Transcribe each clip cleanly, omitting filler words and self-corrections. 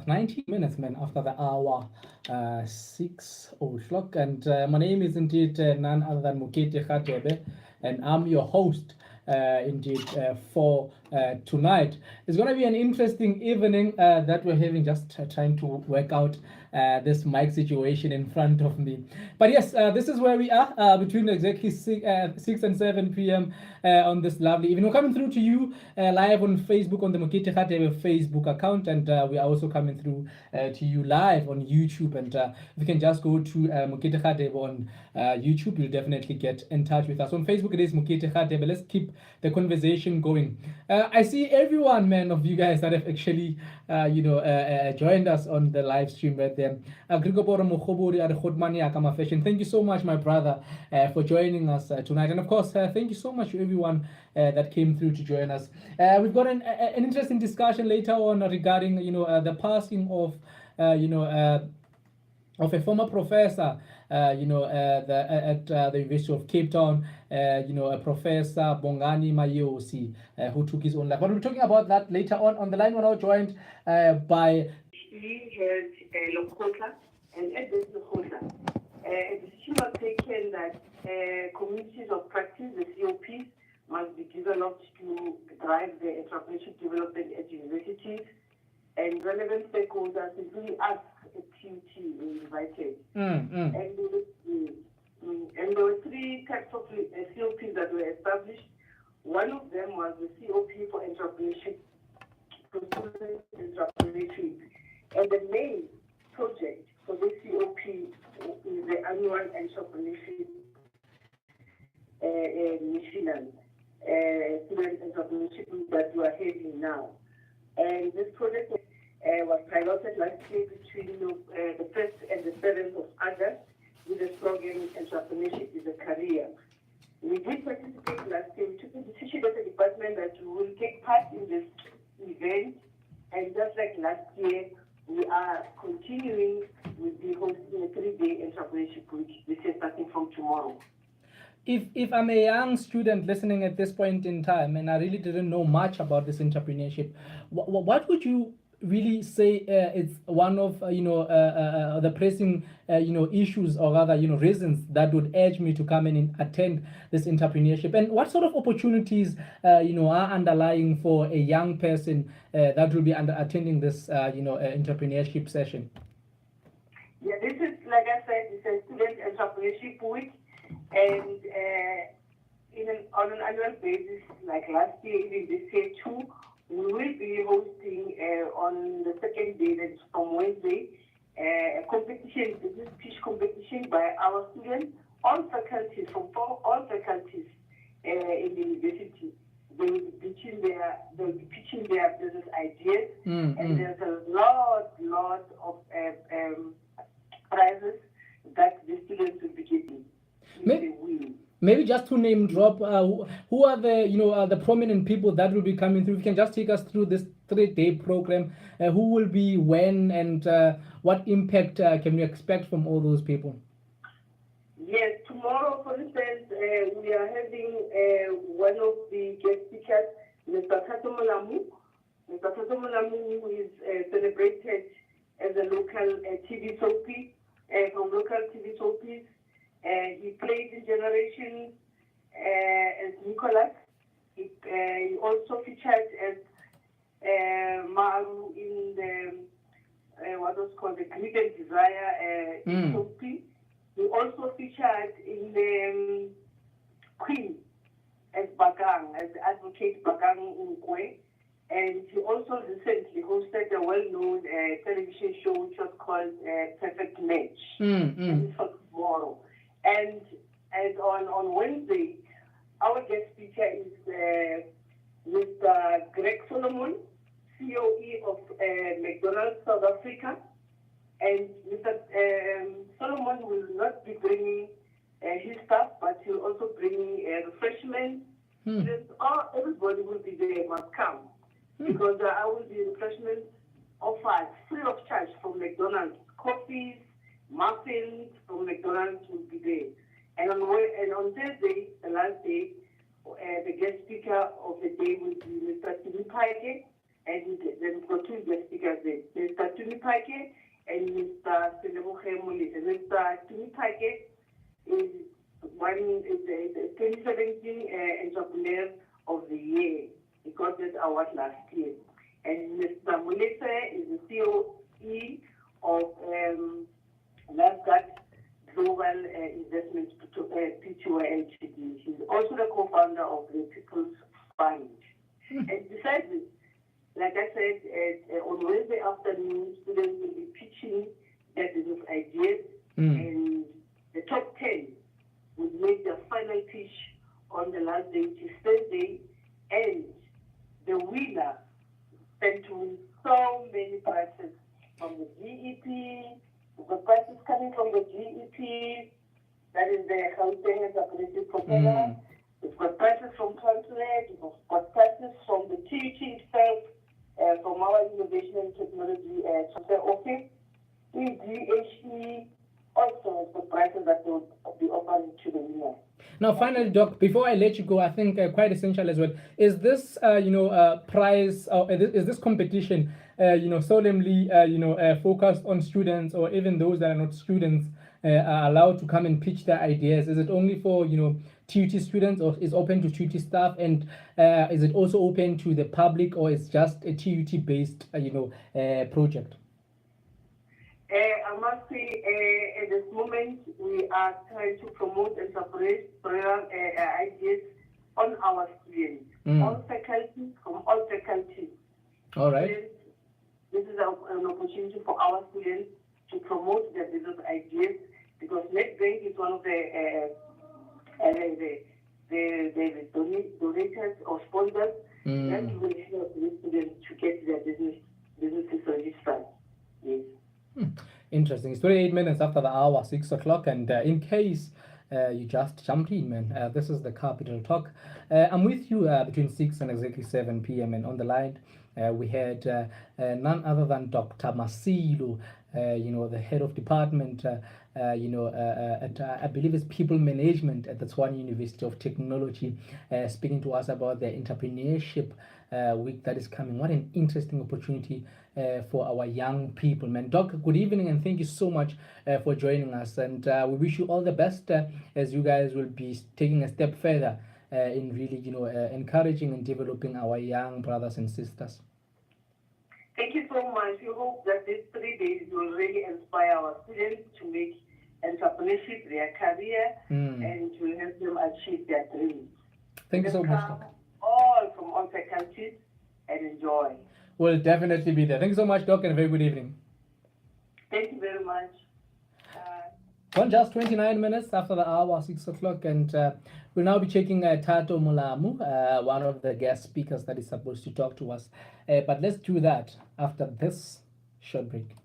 19 minutes, man, after the hour, 6 o'clock. And my name is indeed none other than Mokete Radebe, and I'm your host. Indeed, for tonight. It's going to be an interesting evening that we're having, just trying to work out this mic situation in front of me. But yes, this is where we are between exactly 6 and 7 p.m. On this lovely evening. We're coming through to you live on Facebook on the Mokete Radebe Facebook account, and we are also coming through to you live on YouTube. And if you can just go to Mokete Radebe on YouTube, you'll definitely get in touch with us. On Facebook, it is Mokete Radebe. Let's keep the conversation going. I see everyone, man, of you guys that have actually, joined us on the live stream right there. Thank you so much, my brother, for joining us tonight. And of course, thank you so much to everyone that came through to join us. We've got an interesting discussion later on regarding, the passing of a former professor, at the University of Cape Town, a Professor Bongani Mayosi, who took his own life. But we're talking about that later on. On the line, we're now joined by... We had Lokota, and at this Lokota, a decision was taken that communities of practice, the COPs, must be developed to drive the entrepreneurship development at universities, and relevant stakeholders, including us at TUT, were invited. And there were three types of COPs that were established. One of them was the COP for entrepreneurship, and the main project for this COP is the annual entrepreneurship mission, student entrepreneurship that we are having now. And this project was piloted last year between the 1st and the 7th of August with the slogan, Entrepreneurship is a Career. We did participate last year. We took the decision as a department that we will take part in this event. And just like last year, we are continuing with the hosting a 3-day entrepreneurship week. This is starting from tomorrow. If I'm a young student listening at this point in time and I really didn't know much about this entrepreneurship, what would you really say it's one of the pressing issues, or rather reasons that would urge me to come in and attend this entrepreneurship? And what sort of opportunities are underlying for a young person that will be attending this entrepreneurship session? Yeah, this is, like I said, it's a student entrepreneurship week. And on an annual basis, like last year, even this year too, we will be hosting on the second day, that's from Wednesday, a competition, business pitch competition by our students, all faculties, all faculties in the university. They will be pitching their business ideas, and there's a lot of prizes that the students will be getting. Maybe just to name drop, who are the prominent people that will be coming through? If you can just take us through this 3-day program, who will be when, and what impact can we expect from all those people? Yes, tomorrow, for instance, we are having one of the guest speakers, Mr. Katomolamu. Mr. Katomolamu, who is celebrated as a local TV soapy, from local TV soapies. He played in Generation as Nicholas. He also featured as Maru in the what was called the Greed and Desire soapy. He also featured in the Queen as Bagang, as Advocate Bagang Unkwe. And he also recently hosted a well-known television show which was called Perfect Match. And it's for tomorrow. And on Wednesday, our guest speaker is Mr. Greg Solomon, COE of McDonald's South Africa. And Mr. Solomon will not be bringing his staff, but he'll also bring refreshments. Everybody will be there, must come. Because there will be refreshments offered free of charge from McDonald's. Coffees, muffins from McDonald's will be there. And on Thursday, the last day, the guest speaker of the day will be Mr. Timu Paike, And then we've got two guest speakers there, Mr. Tunipake and Mr. Seleboge Molete. Mr. Tunipake is the 2017 Entrepreneur of the Year. He got that award last year. And Mr. Molete is the COE of NASDAQ Global Investment PTY Ltd. He's also the co-founder of the People's Fund. And besides this, like I said, on Wednesday afternoon, students will be pitching their business ideas, and the top 10 will make their final pitch on the last day, which is Thursday, and the winner stand to win so many prizes from the GEP. The prizes coming from the GEP, that is the Gauteng Entrepreneurship Program. We've got prizes from Translate, we've got prizes from the TUT itself, from our Innovation and Technology Transfer Office, EDHE, also the prizes that will be offered to the winner. Now, finally, Doc, before I let you go, I think quite essential as well, is this, prize, or is this competition, solemnly, focused on students, or even those that are not students are allowed to come and pitch their ideas? Is it only for, TUT students, or is open to TUT staff? And is it also open to the public, or is just a TUT-based, project? I must say, at this moment, we are trying to promote and support ideas on our students, all faculty, from all faculties. All right. This is an opportunity for our students to promote their business ideas, because NetBank is one of the donators or sponsors that will help the students to get their businesses registered. Yes. Interesting. It's 28 minutes after the hour, 6 o'clock, and in case you just jumped in, man, this is the Capital Talk. I'm with you between 6 and exactly 7 p.m. and on the line we had none other than Dr. Masilo, the head of department, at, I believe it's people management at the Tshwane University of Technology, speaking to us about the entrepreneurship week that is coming. What an interesting opportunity for our young people, man. Doc, good evening, and thank you so much for joining us. And we wish you all the best as you guys will be taking a step further in really, encouraging and developing our young brothers and sisters. Thank you so much. We hope that these 3 days will really inspire our students to make entrepreneurship their career and to help them achieve their dreams. Thank you so much, Doc. All from all faculties, and enjoy. We'll definitely be there. Thank you so much, Doc, and a very good evening. Thank you very much. Well, just 29 minutes after the hour, 6 o'clock, and we'll now be checking Tato Mulamu, one of the guest speakers that is supposed to talk to us. But let's do that after this short break.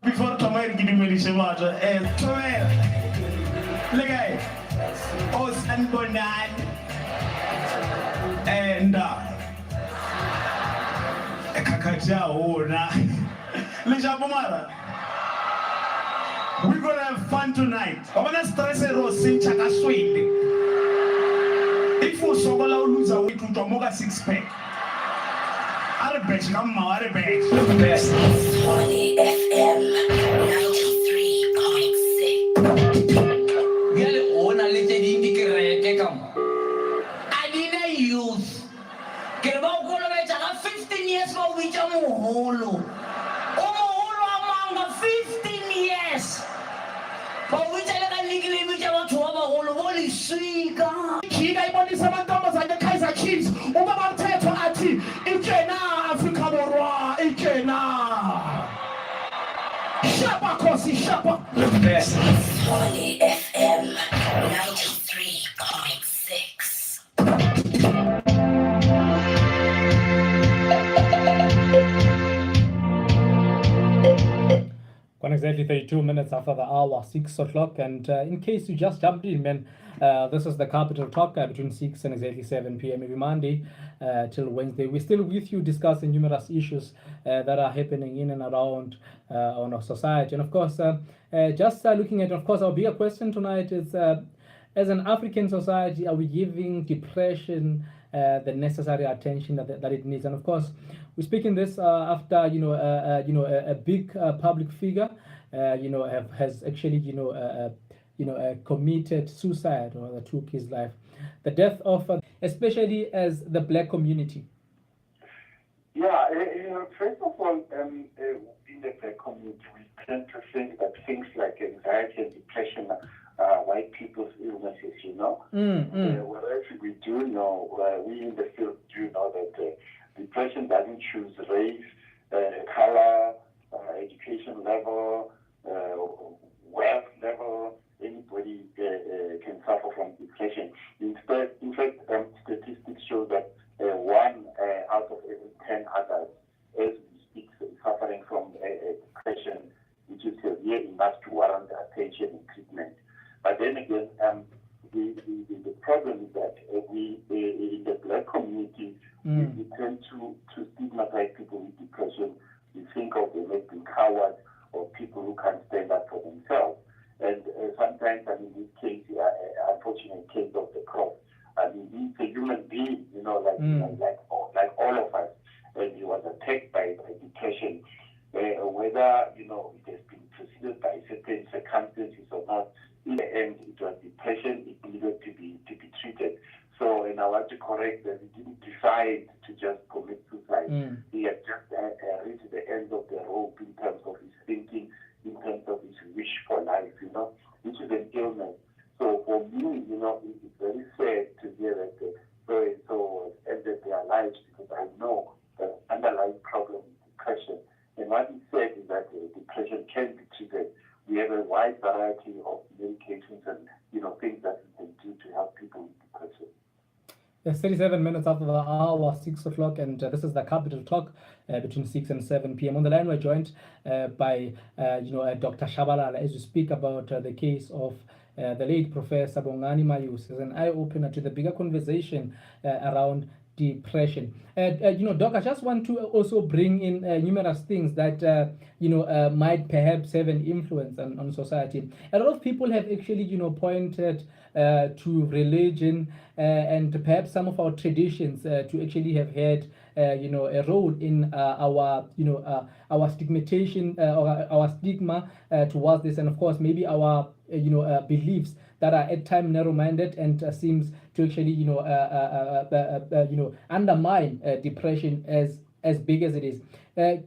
Before Tomer giving me the Shemato, Tomer, Legay, Os and Bonan, and Kakaja, Lishabumara. We're gonna have fun tonight. I'm gonna stress a rose in Chakaswing. If you so well lose a week to Tomoga 6-pack. Arabesh, come on, Arabesh. The best. Tshwane FM 93.6. Get on a little indicator, come. I need a youth. Get about 15 years for which I'm a holo. Among 15 years. For which I like a legally which I want to have a holo. What is sweet? I want to say, Thomas and the Kaiser Chiefs. Over Teto Ati. Ikena, Africa Morwa. Ikena. Shapa Kosi, Shapa. The best. Tshwane FM 93.6. Exactly 32 minutes after the hour, 6 o'clock, and in case you just jumped in, man, this is the Capital Talk between 6 and exactly 7 p.m. every Monday till Wednesday. We're still with you discussing numerous issues that are happening in and around our society. And of course, just looking at, of course, our bigger question tonight is, as an African society, are we giving depression the necessary attention that it needs. And of course, we're speaking this after a big public figure has actually committed suicide or took his life. The death of especially as the black community. Yeah, first of all, in the black community, we tend to think that things like anxiety and depression are white people's illnesses, Whereas we do know, we in the field do know that depression doesn't choose race, color, education level, wealth level. Anybody can suffer from depression. In fact, statistics show that 1 out of every 10 adults, as we speak, is suffering from depression, which is severe enough to warrant attention and treatment. But then again, the problem is that we, in the black community, we tend to stigmatize people with depression. We think of them as being cowards or people who can't stand up for themselves. And sometimes, in this case, unfortunate case of the cross, he's a human being, like all of us, and he was attacked by depression. Whether, it has been preceded by certain circumstances or not, in the end, it was depression, it needed to be treated. So, and I want to correct that he didn't decide to just commit suicide. He had just reached the end of the rope in terms of his thinking, in terms of his wish for life, which is an illness. So for me, it's very sad to hear that so ended their lives, because I know the underlying problem is depression. And what he said is that depression can be treated. We have a wide variety of medications and things that we can do to help people with depression. It's 37 minutes after the hour, 6 o'clock, and this is the Capital Talk between 6 and 7 p.m. On the line, we're joined by Dr. Shabalala as we speak about the case of the late Professor Bongani Mayus. As an eye-opener to the bigger conversation around depression. Doc, I just want to also bring in numerous things that might perhaps have an influence on society. A lot of people have actually pointed to religion and perhaps some of our traditions to actually have had a role in our stigmatization or our stigma towards this, and of course maybe our beliefs that are at times narrow-minded and seems to actually undermine depression as big as it is.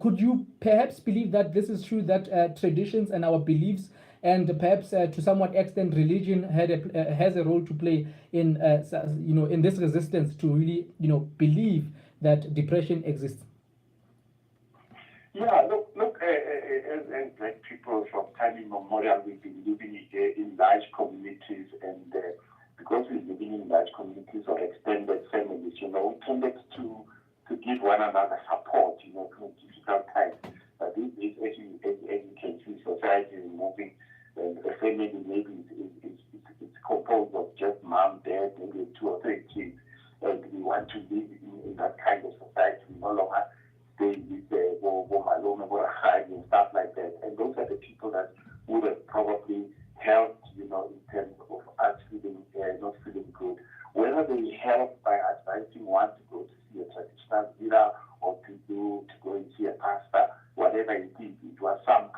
Could you perhaps believe that this is true, that traditions and our beliefs and perhaps to somewhat extent religion has a role to play in in this resistance to really believe that depression exists? Yeah, look, as black people from time immemorial, we've been living in large communities, and because we're living in large communities or extended families, we tended to give one another support, through difficult times. These days, as you can see, society is moving, and a family maybe it's composed of just mom, dad, maybe 2 or 3 kids, and we want to live in that kind of society. We no longer stay with and stuff like that. And those are the people that would have probably helped, in terms of us not feeling good. Whether they help by advising one to go to see a traditional leader or to go and see a pastor, whatever it is, it was some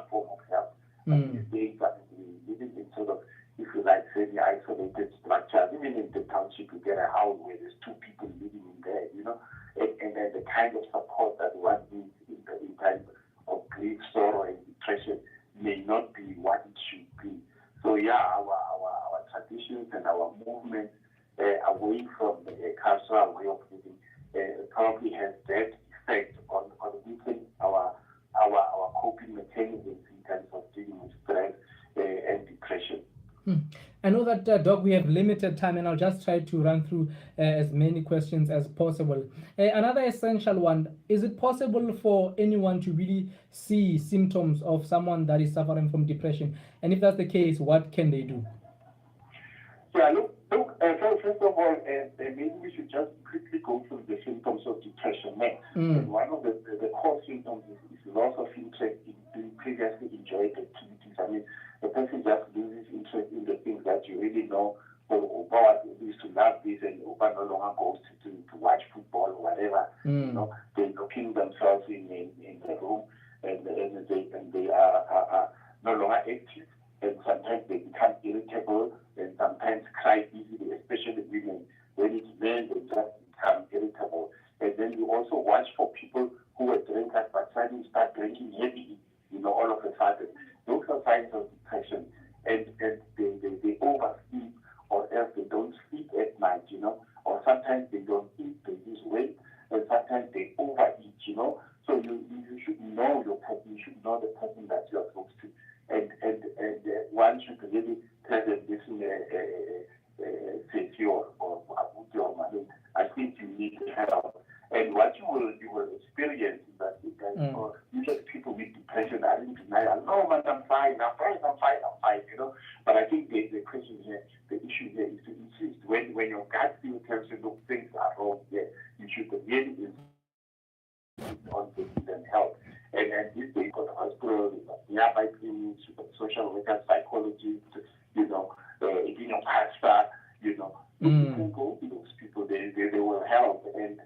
form of help. But these days, we living in sort of, if you like, semi-isolated structures. Even in the township, you get a house where there's 2 people living in there, and then the kind of support that one needs in times of grief, sorrow, and depression may not be what it should be. So yeah, our traditions and our movements away from the cultural way of living probably has that effect on weakening our coping mechanisms in terms of dealing with stress and depression. I know that, Doc, we have limited time, and I'll just try to run through as many questions as possible. Another essential one, is it possible for anyone to really see symptoms of someone that is suffering from depression? And if that's the case, what can they do? Yeah, look first of all, maybe we should just quickly go through the symptoms of depression next. And one of the core symptoms is loss of interest in previously enjoyed activities. I mean, the person just loses interest in the things that you really know Oba used to love this, and Oba no longer goes to watch football or whatever. You know, they're looking themselves in the room, and they are no longer active, and sometimes they become irritable, and sometimes cry easily, especially women. When it's men, they just become irritable. And then you also watch for people who were drinkers, but suddenly start drinking heavily, you know, all of a sudden. Those are signs of depression. And they oversleep, or else they don't sleep at night, you know, or sometimes they don't eat, they lose weight, and sometimes they overeat, you know. So you should know your person, you should know the person that you are close to. And one should really tell them, listen, or I think you need help. And what you will experience is that usually people with depression are in denial. No, man, I'm fine, you know. But I think the question here, the issue here is to insist when your gut feels tells you, look, things are wrong here, you should really insist on getting them help. And this day, got hospital, nearby clinics, social workers, psychologists, you know, pastor, you know. You can go to those people, they will help. And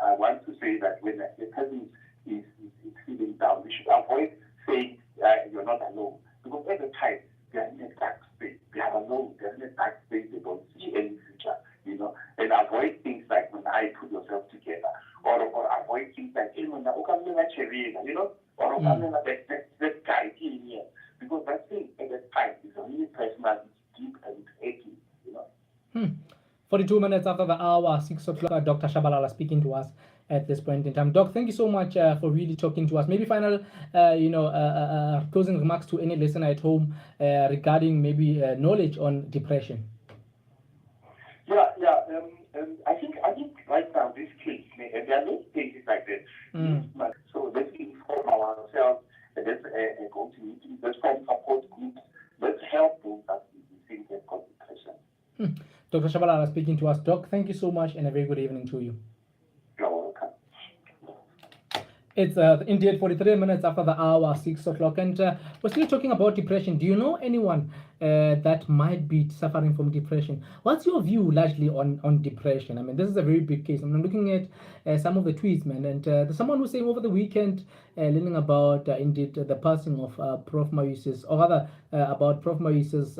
I want to say that when a person is feeling down, we should avoid saying you're not alone. Because at the time, they are in a dark space. They are alone. They are in a dark space. They don't see any future, you know. And avoid things like when I put yourself together. Or avoid things like, you know, or that guy in here. Because that thing at that time is really personal, it's deep, and it's aching, you know. 42 minutes after the hour, 6 o'clock, Dr. Shabalala speaking to us at this point in time. Doc, thank you so much for really talking to us. Maybe final, closing remarks to any listener at home regarding maybe knowledge on depression. I think right now this case, and there are many cases like that. So let's inform ourselves, and let's go to meetings, let's form support groups, let's help those that we think have got depression. Dr. Shabalala speaking to us. Doc, thank you so much, and a very good evening to you. You're welcome. It's indeed 43 minutes after the hour, 6 o'clock, and we're still talking about depression. Do you know anyone that might be suffering from depression? What's your view largely on depression? I mean, this is a very big case. I'm looking at some of the tweets, man, and there's someone who's saying over the weekend, learning about indeed the passing of Prof. Maurice's, or rather about Prof. Maurice's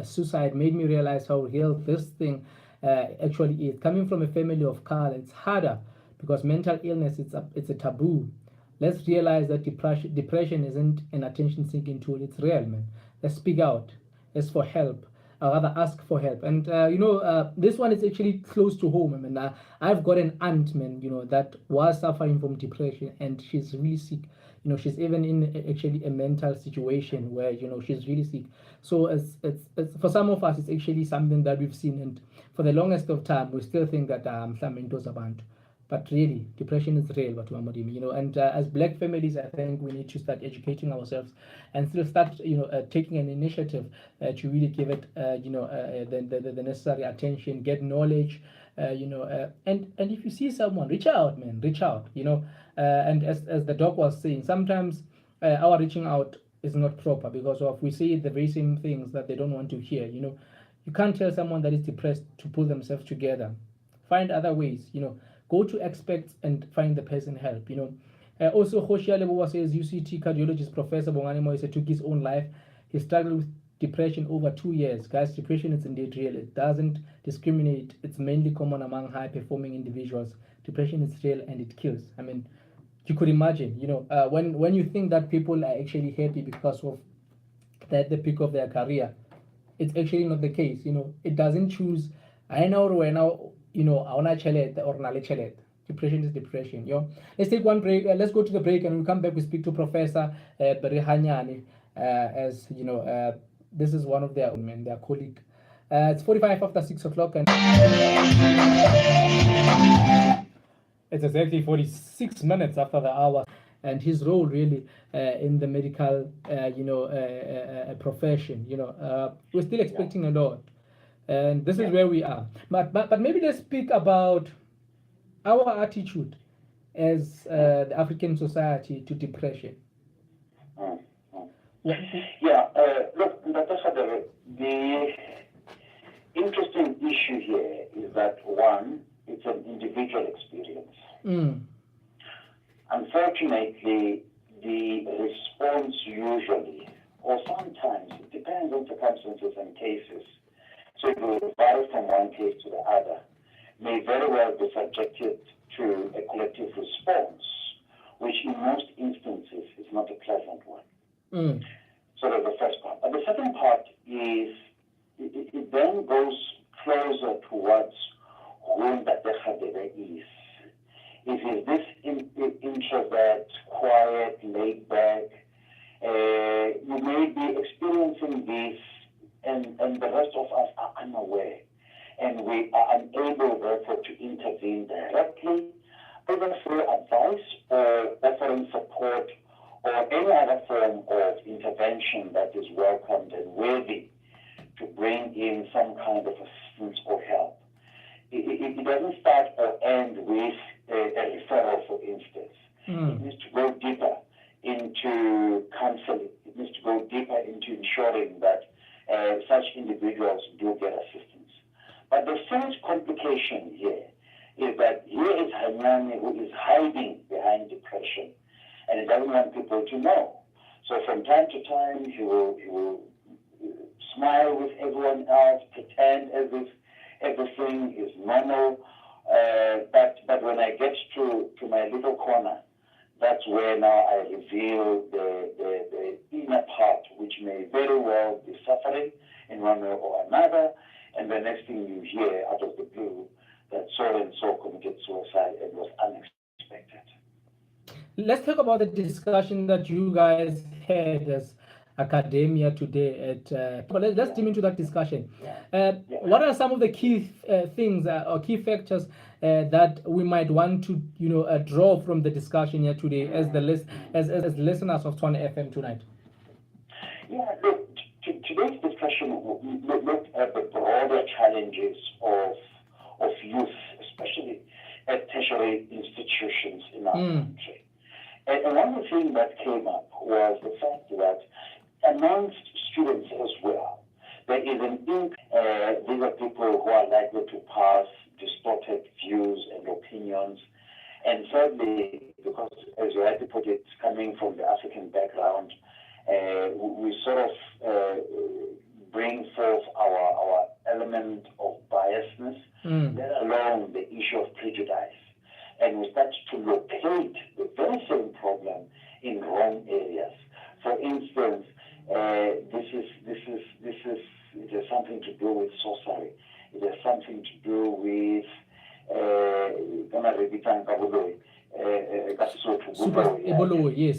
suicide made me realize how real this thing actually is. Coming from a family of color, it's harder, because mental illness, it's a taboo. Let's realize that depression isn't an attention-seeking tool. It's real, man. Let's speak out. Ask for help. Or rather, ask for help. And this one is actually close to home. I mean, I've got an aunt, man, that was suffering from depression, and she's really sick. She's even in actually a mental situation where she's really sick. So it's for some of us, it's actually something that we've seen, and for the longest of time, we still think that but really, depression is real, and as Black families, I think we need to start educating ourselves and still start, taking an initiative to really give it, the necessary attention, get knowledge, and if you see someone, reach out, man, reach out, and as the doc was saying, sometimes our reaching out is not proper because of we say the very same things that they don't want to hear. You can't tell someone that is depressed to pull themselves together. Find other ways, go to experts and find the person help, Also, Hoshia Lebowa says UCT cardiologist Professor Bongani Moise took his own life. He struggled with depression over 2 years. Guys, depression is indeed real. It doesn't discriminate. It's mainly common among high-performing individuals. Depression is real and it kills. I mean, you could imagine, when you think that people are actually happy because of at the peak of their career, it's actually not the case. It doesn't choose. I know right now. Depression is depression. Let's take one break. Let's go to the break, and we'll come back. We speak to Professor Berihanyani, as this is one of their colleague. It's 45 after 6 o'clock, and it's exactly 46 minutes after the hour. And his role really in the medical, profession. We're still expecting a lot. And this is where we are. But maybe let's speak about our attitude as the African society to depression. Look, Natasha, interesting issue here is that, one, it's an individual experience. Unfortunately, the response usually, or sometimes, it depends on circumstances and cases, so it will vary from one case to the other, may very well be subjected to a collective response, which in most instances is not a pleasant one. So that's the first part. But the second part is, it then goes closer towards who Mokete Radebe is. If it's this introvert, quiet, laid back, you may be experiencing this, and the rest of us are unaware, and we are unable, therefore, to intervene directly, either through advice or offering support or any other form of intervention that is welcomed and worthy to bring in some kind of assistance or help. It doesn't start or end with a referral, for instance. It needs to go deeper into counseling. It needs to go deeper into ensuring that such individuals do get assistance. But the first complication here is that here is Hanyane, who is hiding behind depression, and he doesn't want people to know. So from time to time, he will smile with everyone else, pretend as if everything is normal. But when I get to my little corner, that's where now I reveal the inner part, which may very well be suffering in one way or another. And the next thing you hear out of the blue, that so-and-so committed suicide and was unexpected. Let's talk about the discussion that you guys had as academia today. Let's dive into that discussion. What are some of the key things or key factors that we might want to, draw from the discussion here today as listeners of Tshwane FM tonight? Yeah, look, today's discussion looked at the broader challenges of youth, especially at tertiary institutions in our country. And one of the things that came up was the fact that amongst students as well, there is an these are people who are likely to pass distorted views and opinions. And thirdly, because as you rightly put it, coming from the African background, we sort of bring forth our element of biasness, let alone the issue of prejudice. And we start to locate the very same problem in wrong areas. For instance, it has something to do with sorcery. It has something to do with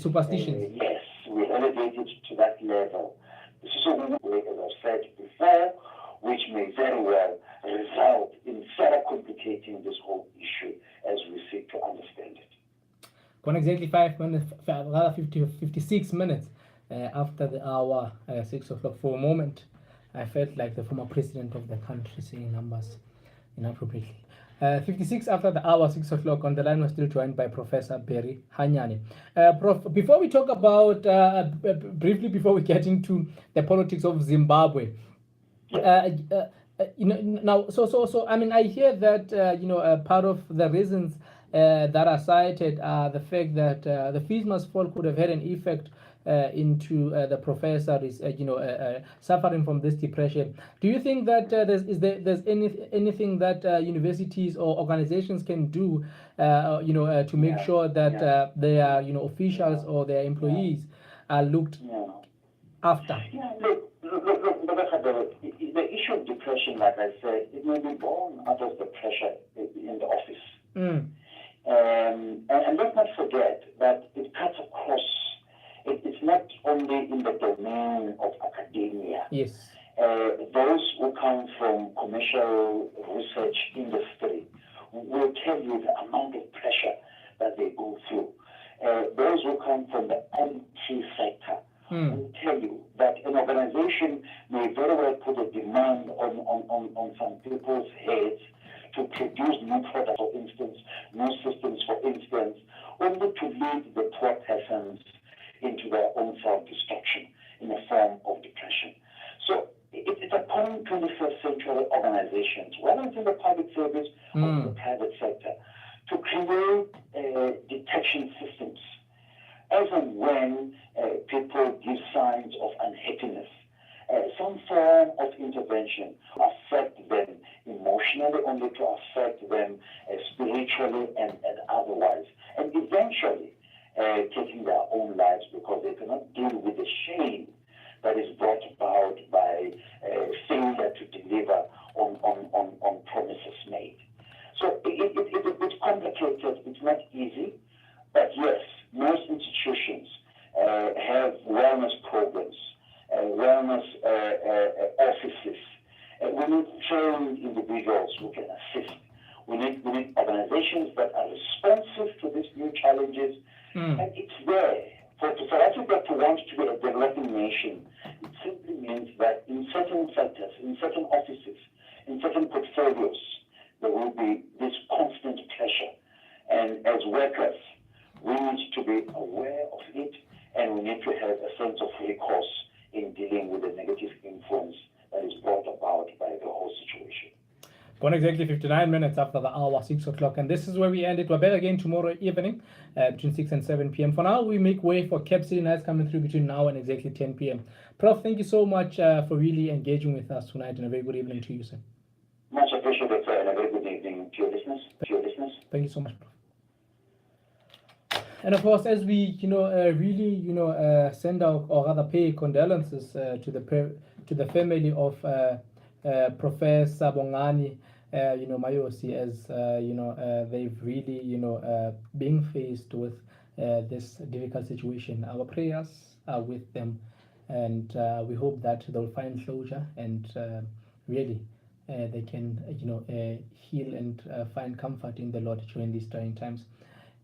superstitions. Yes, we elevate it to that level. This is what we, as I've said before, which may very well result in further complicating this whole issue as we seek to understand it. Gone exactly 5 minutes, rather 56 minutes after the hour, 6 o'clock. For a moment, I felt like the former president of the country saying numbers inappropriately. 56 after the hour, 6 o'clock. On the line, we're still joined by Professor Barry Hanyane. Prof, before we talk about, briefly before we get into the politics of Zimbabwe, now, so I mean, I hear that, part of the reasons that are cited are the fact that the fees must fall could have had an effect into the professor is suffering from this depression. Do you think that there's anything that universities or organizations can do to make sure that their officials or their employees are looked after? The issue of depression, like I said, it may be born out of the pressure in the office. And let's not forget that it cuts across. It's not only in the domain of academia. Yes. Those who come from commercial research industry will tell you the amount of pressure that they go through. Those who come from the IT sector will tell you that an organization may very well put a demand on some people's heads to produce new products, for instance, new systems, for instance, only to lead the poor persons into their own self-destruction in a form of depression. So it's a point 21st century organizations, whether it's in the public service or in the private sector, to create detection systems as and when people give signs of unhappiness. Some form of intervention affect them emotionally, only to affect them spiritually and otherwise, and eventually taking their own lives because they cannot deal with the shame that is brought about by failure to deliver on promises made. So it's a bit complicated, it's not easy, but yes, most institutions have wellness programs, wellness offices. We need trained individuals who can assist. We need organizations that are responsive to these new challenges, and it's there. For Africa to want to be a developing nation, it simply means that in certain sectors, in certain offices, in certain portfolios, there will be this constant pressure. And as workers, we need to be aware of it, and we need to have a sense of recourse in dealing with the negative influence that is brought about by the whole situation. Gone exactly 59 minutes after the hour, 6 o'clock. And this is where we end it. We're back again tomorrow evening between 6 and 7 p.m. For now, we make way for Cap City Nights coming through between now and exactly 10 p.m. Prof, thank you so much for really engaging with us tonight, and a very good evening to you, sir. Much appreciated, sir, and a very good evening to your listeners. Thank you so much, Prof. And of course, as we, really, send out, or rather pay condolences to the family of Professor Bongani, Mayosi, as they've really, being faced with this difficult situation. Our prayers are with them, and we hope that they'll find closure and really they can, heal and find comfort in the Lord during these trying times.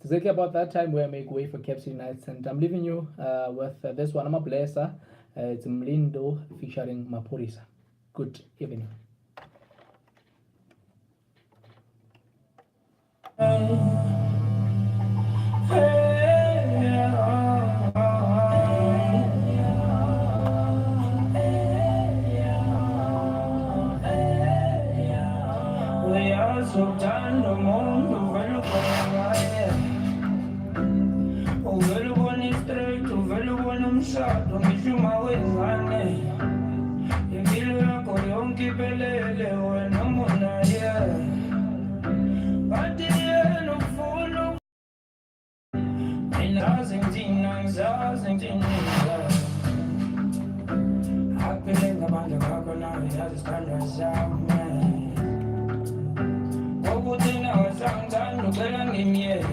It's exactly about that time where I make way for Cap City Nights, and I'm leaving you with this one. I'm a blesser. It's Mlindo featuring Maporisa. Good evening. We are so tired of mshado ngishuma wezane impilo yakho yonke iphelele wena munaye bathi yena ufuna mina ngizazi ngithina aphile ngabantu bakho nawe yazi isithandwa sami ukuthi nawe sangithanda ucela ngimyele